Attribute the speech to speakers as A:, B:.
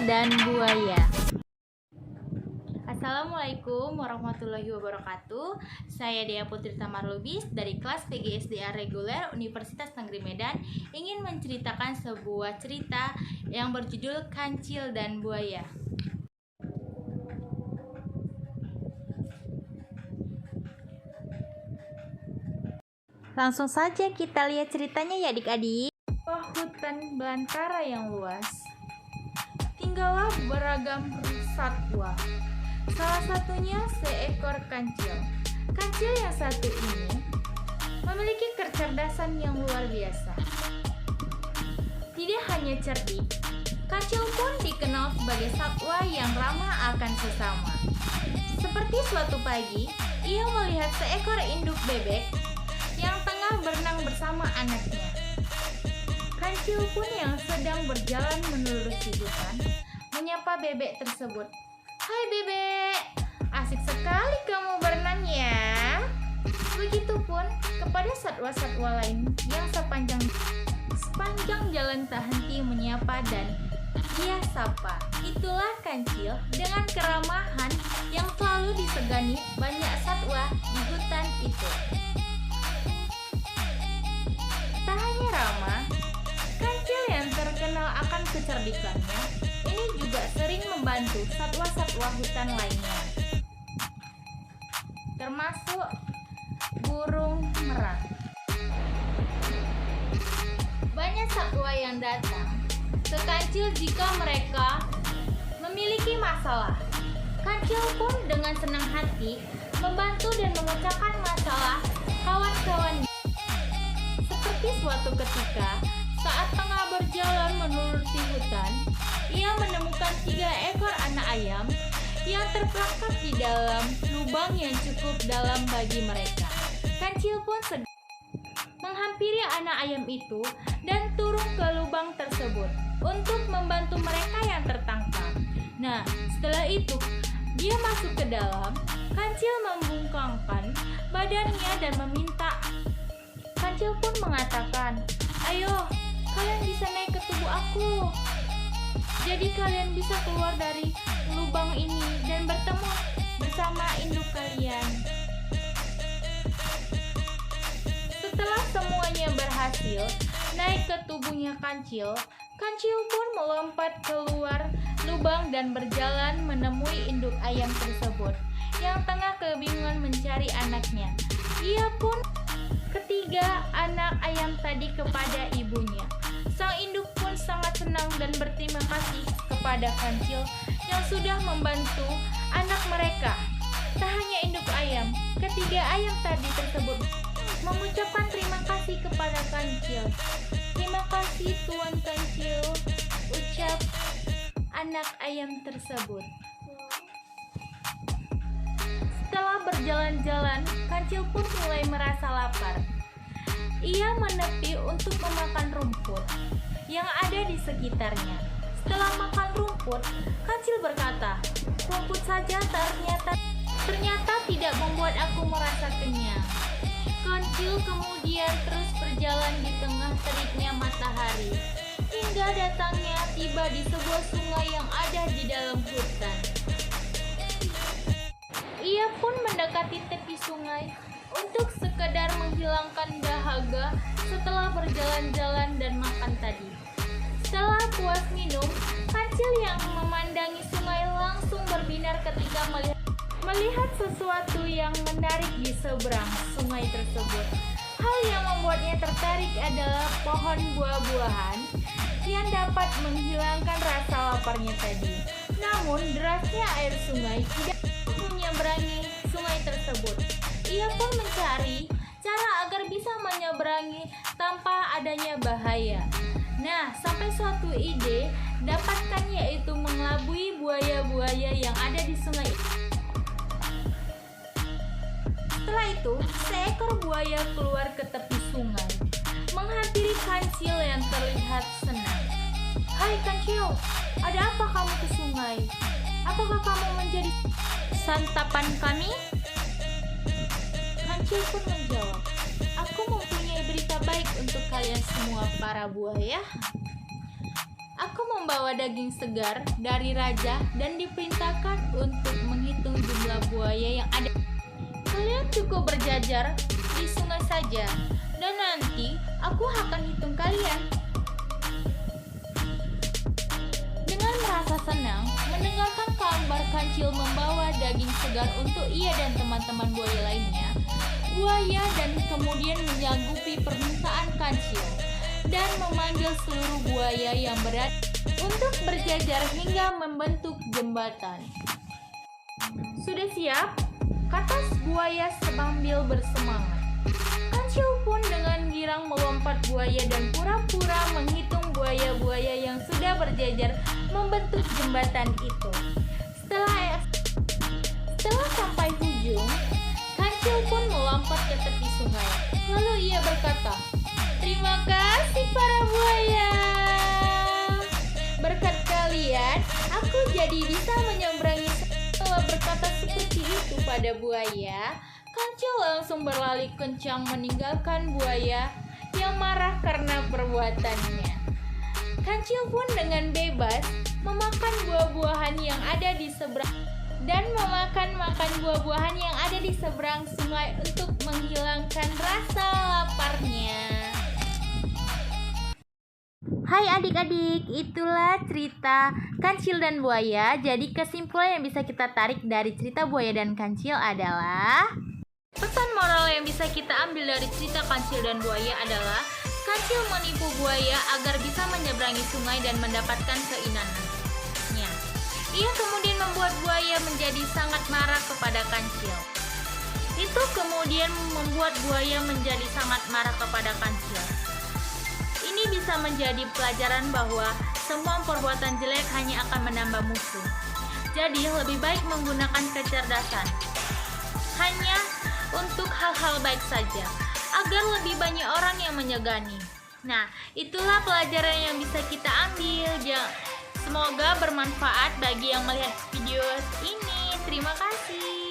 A: dan buaya. Assalamualaikum warahmatullahi wabarakatuh. Saya Dea Putri Tamarlubis dari kelas PGSDA Reguler Universitas Negeri Medan ingin menceritakan sebuah cerita yang berjudul Kancil dan Buaya. Langsung saja kita lihat ceritanya ya adik-adik. Hutan belantara yang luas, tinggallah beragam satwa. Salah satunya seekor kancil. Kancil yang satu ini memiliki kecerdasan yang luar biasa. Tidak hanya cerdik, kancil pun dikenal sebagai satwa yang ramah akan sesama. Seperti suatu pagi, ia melihat seekor induk bebek yang tengah berenang bersama anaknya. Kancil pun yang sedang berjalan menelusuri hutan menyapa bebek tersebut. "Hai bebek, asik sekali kamu berenang ya." Begitupun kepada satwa-satwa lain yang sepanjang jalan tak henti menyapa dan ia sapa. Itulah kancil dengan keramahan yang selalu disegani banyak satwa di hutan itu. Tak hanya ramah, kancil yang terkenal akan kecerdikannya ini juga sering membantu satwa-satwa hutan lainnya, termasuk burung merak. Banyak satwa yang datang ke kancil jika mereka memiliki masalah. Kancil pun dengan senang hati membantu dan memecahkan masalah kawan-kawan. Seperti suatu ketika, saat tengah berjalan menelusuri hutan, ia menemukan 3 ekor anak ayam yang terperangkap di dalam lubang yang cukup dalam bagi mereka. Kancil pun menghampiri anak ayam itu dan turun ke lubang tersebut untuk membantu mereka yang tertangkap. Nah, setelah itu dia masuk ke dalam. Kancil membungkangkan badannya dan meminta. Kancil pun mengatakan, "Ayo, kalian bisa naik ke tubuh aku. Jadi kalian bisa keluar dari lubang ini dan bertemu bersama induk kalian." Setelah semuanya berhasil naik ke tubuhnya kancil, kancil pun melompat keluar lubang dan berjalan menemui induk ayam tersebut yang tengah kebingungan mencari anaknya. Ia pun ketiga anak ayam tadi kepada ibunya. Sang induk pun sangat senang dan berterima kasih kepada kancil yang sudah membantu anak mereka. Tak hanya induk ayam, ketiga ayam tadi tersebut mengucapkan terima kasih kepada kancil. "Terima kasih Tuan Kancil," ucap anak ayam tersebut. Setelah berjalan-jalan, kancil pun mulai merasa lapar. Ia menepi untuk memakan rumput yang ada di sekitarnya. Setelah makan rumput, kancil berkata, "Rumput saja ternyata tidak membuat aku merasa kenyang." Kancil kemudian terus berjalan di tengah teriknya matahari hingga datangnya tiba di sebuah sungai yang ada di dalam hutan. Ia pun mendekati tepi sungai untuk sekedar menghilangkan dahaga setelah berjalan-jalan dan makan tadi. Setelah puas minum, kancil yang memandangi sungai langsung berbinar ketika melihat sesuatu yang menarik di seberang sungai tersebut. Hal yang membuatnya tertarik adalah pohon buah-buahan yang dapat menghilangkan rasa laparnya tadi. Namun derasnya air sungai tidak menyeberangi sungai tersebut. Ia pun mencari cara agar bisa menyeberangi tanpa adanya bahaya. Nah, sampai suatu ide dapatkan, yaitu mengelabui buaya-buaya yang ada di sungai. Setelah itu, seekor buaya keluar ke tepi sungai, menghampiri kancil yang terlihat senang. "Hai kancil, ada apa kamu ke sungai? Apakah kamu menjadi santapan kami?" Kancil pun menjawab, "Aku mempunyai berita baik untuk kalian semua para buaya. Aku membawa membawa daging segar dari raja dan diperintahkan untuk menghitung jumlah buaya yang ada. Kalian cukup berjajar di sungai saja, dan nanti aku akan hitung kalian. Dengan merasa senang mendengarkan kabar kancil membawa daging segar untuk ia dan teman-teman buaya lainnya, buaya dan kemudian menyanggupi permintaan kancil dan memanggil seluruh buaya yang berada untuk berjajar hingga membentuk jembatan. Sudah siap? Kata buaya sambil bersemangat. Kancil pun dengan girang melompat buaya dan pura-pura menghitung buaya-buaya yang sudah berjajar membentuk jembatan itu. Setelah sampai ujung, Kancil pun melompat ke tepi sungai. Lalu ia berkata, "Terima kasih para buaya. Berkat kalian, aku jadi bisa menyeberangi." Setelah berkata seperti itu pada buaya, Kancil langsung berlari kencang meninggalkan buaya yang marah karena perbuatannya. Kancil pun dengan bebas memakan buah-buahan yang ada di seberang buah-buahan yang ada di seberang sungai untuk menghilangkan rasa laparnya. Hai adik-adik, itulah cerita Kancil dan Buaya. Jadi kesimpulan yang bisa kita tarik dari cerita Buaya dan Kancil adalah, pesan moral yang bisa kita ambil dari cerita Kancil dan Buaya adalah Kancil menipu buaya agar bisa menyeberangi sungai dan mendapatkan keinginannya. Ia kemudian membuat buaya menjadi sangat marah kepada Kancil. Itu kemudian membuat buaya menjadi sangat marah kepada Kancil. Ini bisa menjadi pelajaran bahwa semua perbuatan jelek hanya akan menambah musuh. Jadi lebih baik menggunakan kecerdasan hanya untuk hal-hal baik saja, agar lebih banyak orang yang menyegani. Nah, itulah pelajaran yang bisa kita ambil. Semoga bermanfaat bagi yang melihat video ini. Terima kasih.